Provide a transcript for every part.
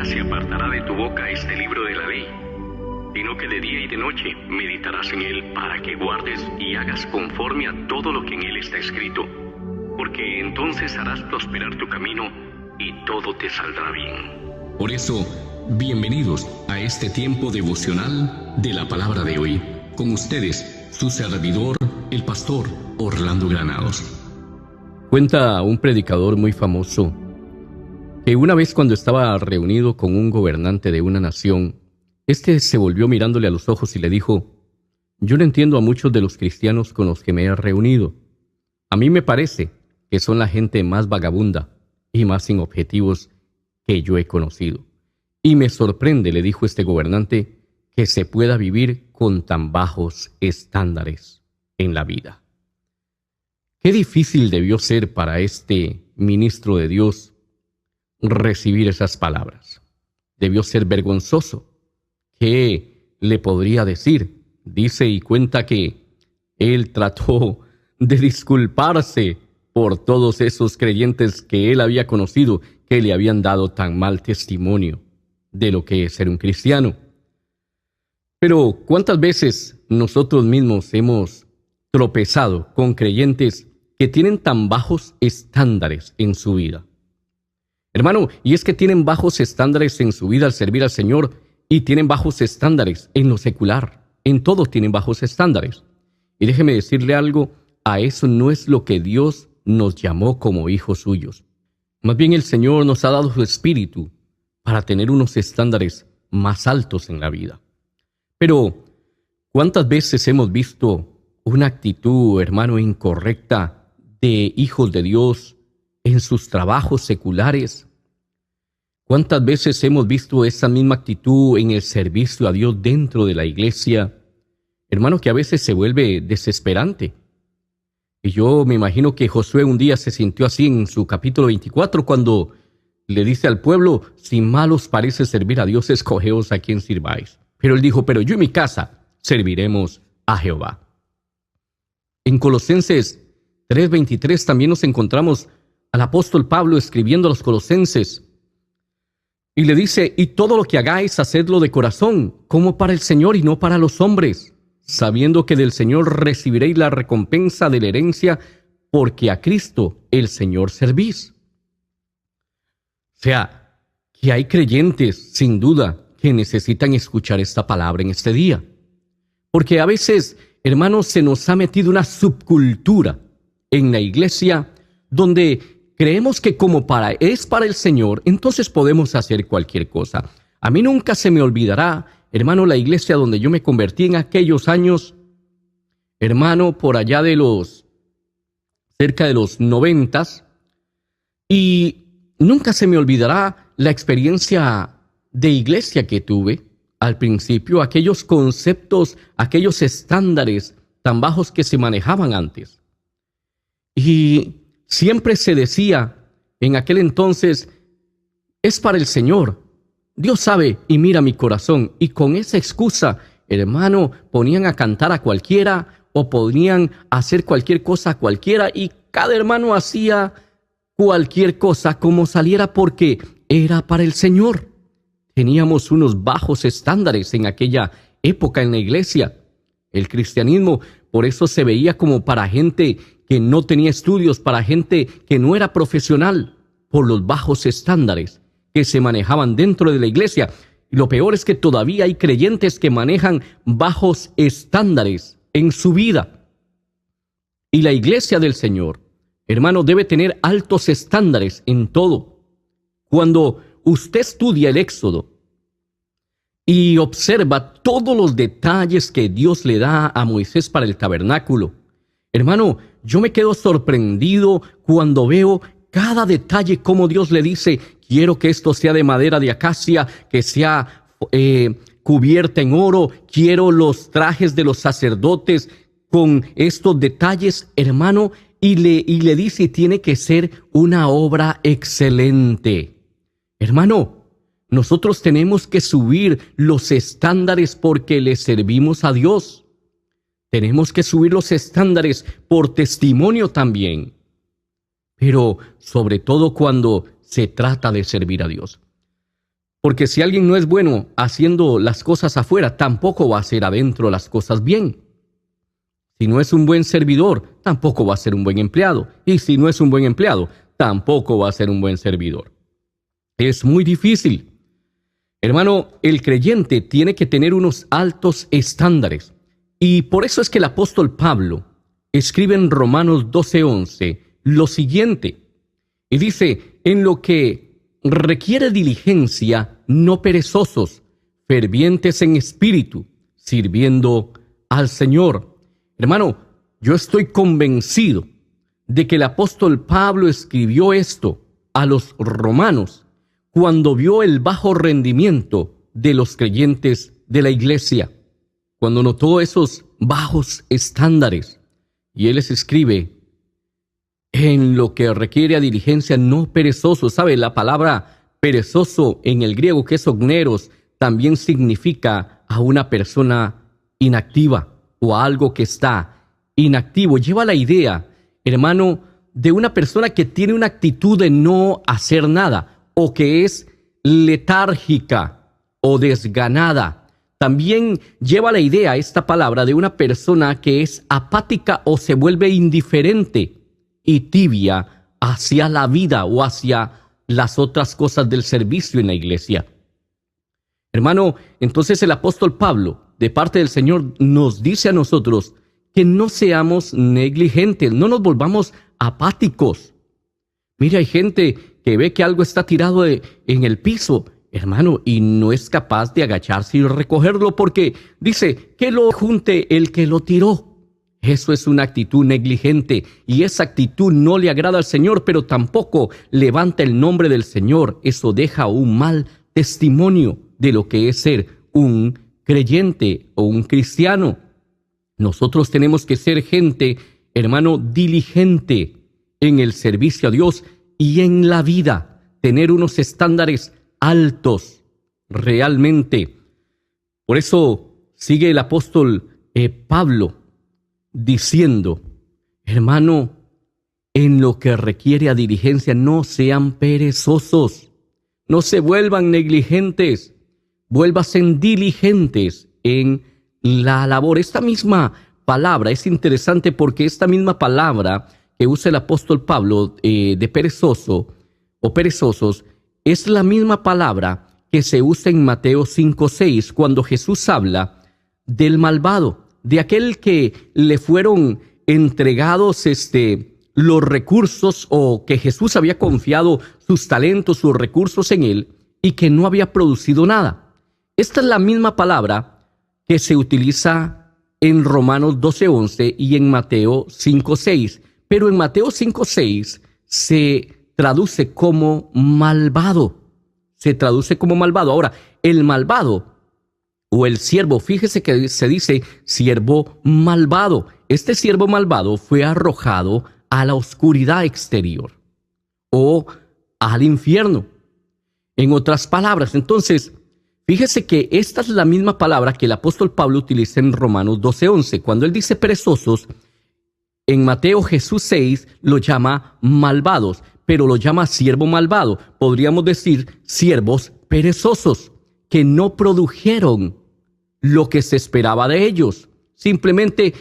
nunca se apartará de tu boca este libro de la ley, sino que de día y de noche meditarás en él para que guardes y hagas conforme a todo lo que en él está escrito, porque entonces harás prosperar tu camino y todo te saldrá bien. Por eso, bienvenidos a este tiempo devocional de la palabra de hoy. Con ustedes, su servidor, el pastor Orlando Granados. Cuenta un predicador muy famoso que una vez cuando estaba reunido con un gobernante de una nación, este se volvió mirándole a los ojos y le dijo: yo no entiendo a muchos de los cristianos con los que me he reunido. A mí me parece que son la gente más vagabunda y más sin objetivos que yo he conocido. Y me sorprende, le dijo este gobernante, que se pueda vivir con tan bajos estándares en la vida. Qué difícil debió ser para este ministro de Dios recibir esas palabras. Debió ser vergonzoso. ¿Qué le podría decir? Dice y cuenta que él trató de disculparse por todos esos creyentes que él había conocido, que le habían dado tan mal testimonio de lo que es ser un cristiano. Pero ¿cuántas veces nosotros mismos hemos tropezado con creyentes que tienen tan bajos estándares en su vida? Hermano, y es que tienen bajos estándares en su vida al servir al Señor, y tienen bajos estándares en lo secular. En todo tienen bajos estándares. Y déjeme decirle algo, a eso no es lo que Dios nos llamó como hijos suyos. Más bien el Señor nos ha dado su espíritu para tener unos estándares más altos en la vida. Pero, ¿cuántas veces hemos visto una actitud, hermano, incorrecta de hijos de Dios en sus trabajos seculares? ¿Cuántas veces hemos visto esa misma actitud en el servicio a Dios dentro de la iglesia? Hermano, que a veces se vuelve desesperante. Y yo me imagino que Josué un día se sintió así en su capítulo 24 cuando le dice al pueblo: si mal os parece servir a Dios, escogeos a quien sirváis. Pero él dijo: pero yo y mi casa serviremos a Jehová. En Colosenses 3:23 también nos encontramos al apóstol Pablo escribiendo a los colosenses. Y le dice: y todo lo que hagáis, hacedlo de corazón, como para el Señor y no para los hombres, sabiendo que del Señor recibiréis la recompensa de la herencia, porque a Cristo el Señor servís. O sea, que hay creyentes, sin duda, que necesitan escuchar esta palabra en este día. Porque a veces, hermanos, se nos ha metido una subcultura en la iglesia donde creemos que como es para el Señor, entonces podemos hacer cualquier cosa. A mí nunca se me olvidará, hermano, la iglesia donde yo me convertí en aquellos años, hermano, por allá cerca de los 90s, y nunca se me olvidará la experiencia de iglesia que tuve al principio, aquellos conceptos, aquellos estándares tan bajos que se manejaban antes. Y siempre se decía en aquel entonces: es para el Señor. Dios sabe y mira mi corazón. Y con esa excusa, hermano, ponían a cantar a cualquiera o ponían a hacer cualquier cosa a cualquiera, y cada hermano hacía cualquier cosa como saliera porque era para el Señor. Teníamos unos bajos estándares en aquella época en la iglesia. El cristianismo por eso se veía como para gente que no tenía estudios, para gente que no era profesional, por los bajos estándares que se manejaban dentro de la iglesia. Y lo peor es que todavía hay creyentes que manejan bajos estándares en su vida. Y la iglesia del Señor, hermano, debe tener altos estándares en todo. Cuando usted estudia el Éxodo y observa todos los detalles que Dios le da a Moisés para el tabernáculo, hermano, yo me quedo sorprendido cuando veo cada detalle, como Dios le dice: quiero que esto sea de madera de acacia, que sea cubierta en oro, quiero los trajes de los sacerdotes con estos detalles, hermano, y le dice: tiene que ser una obra excelente. Hermano, nosotros tenemos que subir los estándares porque le servimos a Dios. Tenemos que subir los estándares por testimonio también. Pero sobre todo cuando se trata de servir a Dios. Porque si alguien no es bueno haciendo las cosas afuera, tampoco va a hacer adentro las cosas bien. Si no es un buen servidor, tampoco va a ser un buen empleado. Y si no es un buen empleado, tampoco va a ser un buen servidor. Es muy difícil. Hermano, el creyente tiene que tener unos altos estándares. Y por eso es que el apóstol Pablo escribe en Romanos 12:11 lo siguiente. Y dice, en lo que requiere diligencia, no perezosos, fervientes en espíritu, sirviendo al Señor. Hermano, yo estoy convencido de que el apóstol Pablo escribió esto a los romanos cuando vio el bajo rendimiento de los creyentes de la iglesia, cuando notó esos bajos estándares. Y él les escribe, en lo que requiere a diligencia, no perezoso. ¿Sabe? La palabra perezoso en el griego, que es ogneros, también significa a una persona inactiva o a algo que está inactivo. Lleva la idea, hermano, de una persona que tiene una actitud de no hacer nada o que es letárgica o desganada. También lleva la idea, esta palabra, de una persona que es apática o se vuelve indiferente y tibia hacia la vida o hacia las otras cosas del servicio en la iglesia. Hermano, entonces el apóstol Pablo, de parte del Señor, nos dice a nosotros que no seamos negligentes, no nos volvamos apáticos. Mira, hay gente que ve que algo está tirado en el piso, hermano, y no es capaz de agacharse y recogerlo porque dice que lo junte el que lo tiró. Eso es una actitud negligente y esa actitud no le agrada al Señor, pero tampoco levanta el nombre del Señor. Eso deja un mal testimonio de lo que es ser un creyente o un cristiano. Nosotros tenemos que ser gente, hermano, diligente en el servicio a Dios y en la vida, tener unos estándares altos realmente. Por eso sigue el apóstol Pablo diciendo, hermano, en lo que requiere a diligencia, no sean perezosos, no se vuelvan negligentes, vuélvanse diligentes en la labor. Esta misma palabra es interesante porque esta misma palabra que usa el apóstol Pablo de perezoso o perezosos es la misma palabra que se usa en Mateo 5:6 cuando Jesús habla del malvado, de aquel que le fueron entregados los recursos o que Jesús había confiado sus talentos, sus recursos en él y que no había producido nada. Esta es la misma palabra que se utiliza en Romanos 12:11 y en Mateo 5:6, pero en Mateo 5:6 se traduce como malvado. Se traduce como malvado. Ahora, el malvado o el siervo, fíjese que se dice siervo malvado. Este siervo malvado fue arrojado a la oscuridad exterior o al infierno. En otras palabras, entonces, fíjese que esta es la misma palabra que el apóstol Pablo utiliza en Romanos 12:11. Cuando él dice perezosos, en Mateo Jesús 6 lo llama malvados, pero lo llama siervo malvado. Podríamos decir siervos perezosos que no produjeron lo que se esperaba de ellos. Simplemente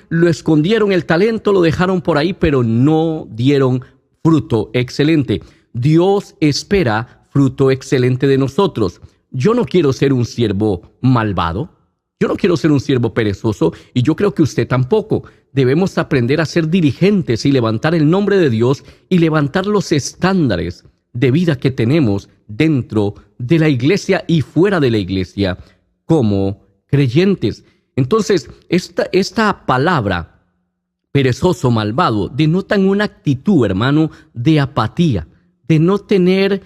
lo escondieron el talento, lo dejaron por ahí, pero no dieron fruto excelente. Dios espera fruto excelente de nosotros. Yo no quiero ser un siervo malvado. Yo no quiero ser un siervo perezoso y yo creo que usted tampoco. Debemos aprender a ser diligentes y levantar el nombre de Dios y levantar los estándares de vida que tenemos dentro de la iglesia y fuera de la iglesia como creyentes. Entonces, esta palabra, perezoso, malvado, denotan una actitud, hermano, de apatía, de no tener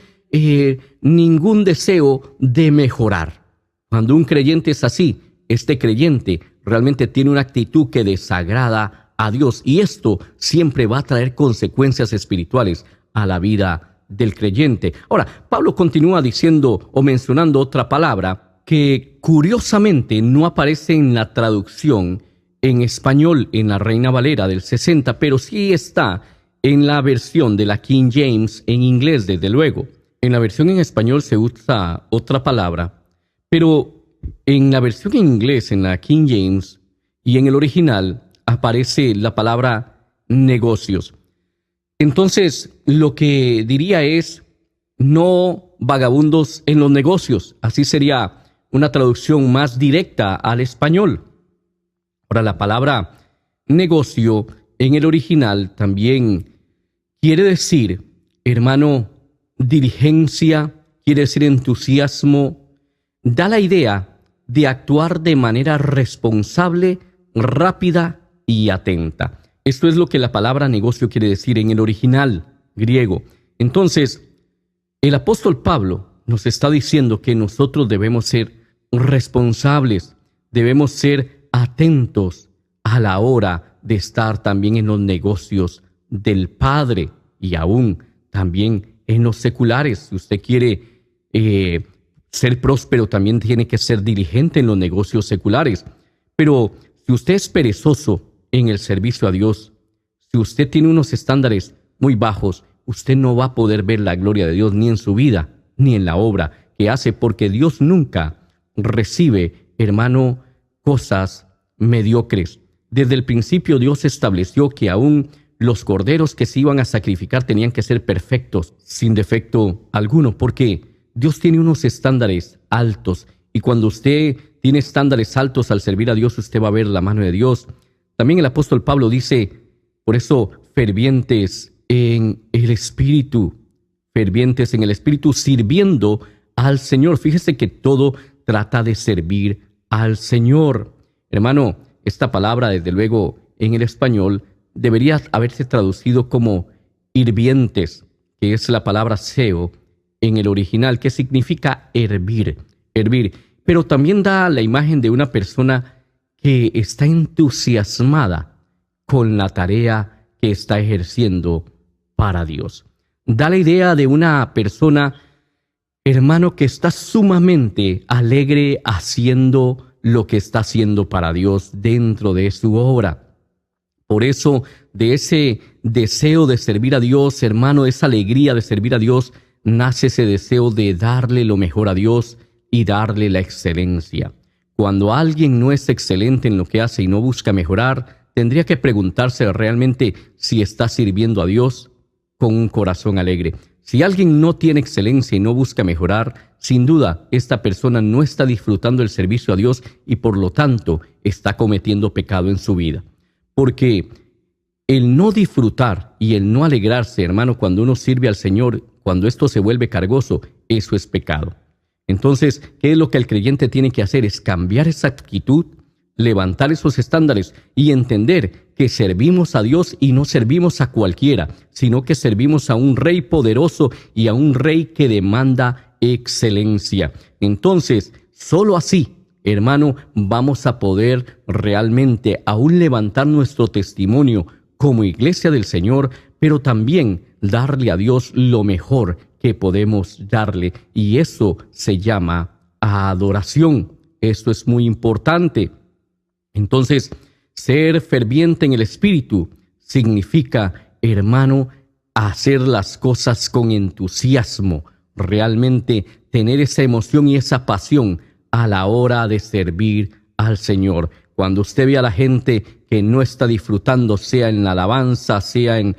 ningún deseo de mejorar. Cuando un creyente es así, este creyente realmente tiene una actitud que desagrada a Dios y esto siempre va a traer consecuencias espirituales a la vida del creyente. Ahora, Pablo continúa diciendo o mencionando otra palabra que curiosamente no aparece en la traducción en español en la Reina Valera del 60, pero sí está en la versión de la King James en inglés, desde luego. en la versión en español se usa otra palabra, pero en la versión en inglés, en la King James, y en el original aparece la palabra negocios. Entonces, lo que diría es, no vagabundos en los negocios. Así sería una traducción más directa al español. Ahora, la palabra negocio en el original también quiere decir, hermano, diligencia, quiere decir entusiasmo. Da la idea de actuar de manera responsable, rápida y atenta. Esto es lo que la palabra negocio quiere decir en el original griego. Entonces, el apóstol Pablo nos está diciendo que nosotros debemos ser responsables, debemos ser atentos a la hora de estar también en los negocios del Padre y aún también en los seculares. Si usted quiere ser próspero, también tiene que ser diligente en los negocios seculares. Pero si usted es perezoso en el servicio a Dios, si usted tiene unos estándares muy bajos, usted no va a poder ver la gloria de Dios ni en su vida, ni en la obra que hace, porque Dios nunca recibe, hermano, cosas mediocres. Desde el principio Dios estableció que aún los corderos que se iban a sacrificar tenían que ser perfectos, sin defecto alguno, porque Dios tiene unos estándares altos, y cuando usted tiene estándares altos al servir a Dios, usted va a ver la mano de Dios. También el apóstol Pablo dice, por eso, fervientes en el Espíritu, sirviendo al Señor. Fíjese que todo trata de servir al Señor. Hermano, esta palabra, desde luego, en el español, debería haberse traducido como hirvientes, que es la palabra seo en el original, que significa hervir. Pero también da la imagen de una persona que está entusiasmada con la tarea que está ejerciendo para Dios. Da la idea de una persona, hermano, que está sumamente alegre haciendo lo que está haciendo para Dios dentro de su obra. Por eso, de ese deseo de servir a Dios, hermano, esa alegría de servir a Dios, nace ese deseo de darle lo mejor a Dios y darle la excelencia. Cuando alguien no es excelente en lo que hace y no busca mejorar, tendría que preguntarse realmente si está sirviendo a Dios con un corazón alegre. Si alguien no tiene excelencia y no busca mejorar, sin duda esta persona no está disfrutando el servicio a Dios y por lo tanto está cometiendo pecado en su vida. Porque el no disfrutar y el no alegrarse, hermano, cuando uno sirve al Señor, cuando esto se vuelve cargoso, eso es pecado. Entonces, ¿qué es lo que el creyente tiene que hacer? Es cambiar esa actitud, levantar esos estándares y entender que servimos a Dios y no servimos a cualquiera, sino que servimos a un Rey poderoso y a un Rey que demanda excelencia. Entonces, solo así, hermano, vamos a poder realmente aún levantar nuestro testimonio como iglesia del Señor, pero también darle a Dios lo mejor que podemos darle, y eso se llama adoración. Esto es muy importante. Entonces, ser ferviente en el Espíritu significa, hermano, hacer las cosas con entusiasmo, realmente tener esa emoción y esa pasión a la hora de servir al Señor. Cuando usted ve a la gente que no está disfrutando, sea en la alabanza, sea en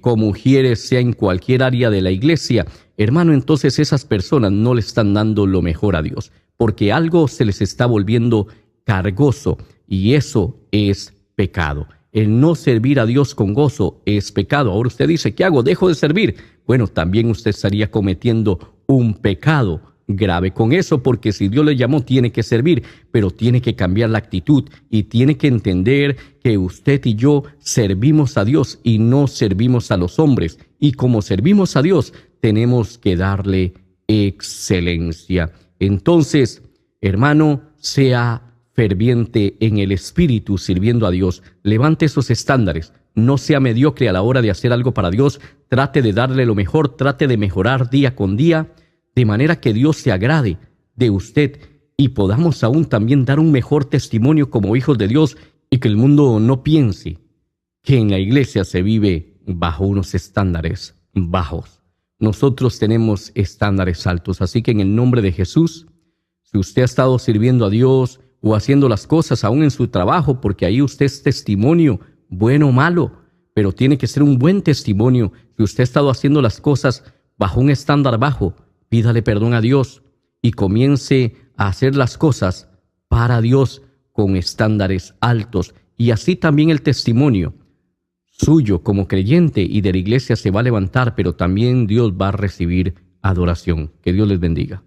como mujeres, sea en cualquier área de la iglesia, hermano, entonces esas personas no le están dando lo mejor a Dios, porque algo se les está volviendo cargoso, y eso es pecado. El no servir a Dios con gozo es pecado. Ahora usted dice, ¿qué hago? ¿Dejo de servir? Bueno, también usted estaría cometiendo un pecado grave con eso, porque si Dios le llamó, tiene que servir, pero tiene que cambiar la actitud y tiene que entender que usted y yo servimos a Dios y no servimos a los hombres. Y como servimos a Dios, tenemos que darle excelencia. Entonces, hermano, sea ferviente en el Espíritu sirviendo a Dios. Levante esos estándares. No sea mediocre a la hora de hacer algo para Dios. Trate de darle lo mejor, trate de mejorar día con día, de manera que Dios se agrade de usted y podamos aún también dar un mejor testimonio como hijos de Dios, y que el mundo no piense que en la iglesia se vive bajo unos estándares bajos. nosotros tenemos estándares altos. Así que en el nombre de Jesús, si usted ha estado sirviendo a Dios o haciendo las cosas aún en su trabajo, porque ahí usted es testimonio, bueno o malo, pero tiene que ser un buen testimonio. Si usted ha estado haciendo las cosas bajo un estándar bajo, pídale perdón a Dios y comience a hacer las cosas para Dios con estándares altos. Y así también el testimonio suyo como creyente y de la iglesia se va a levantar, pero también Dios va a recibir adoración. Que Dios les bendiga.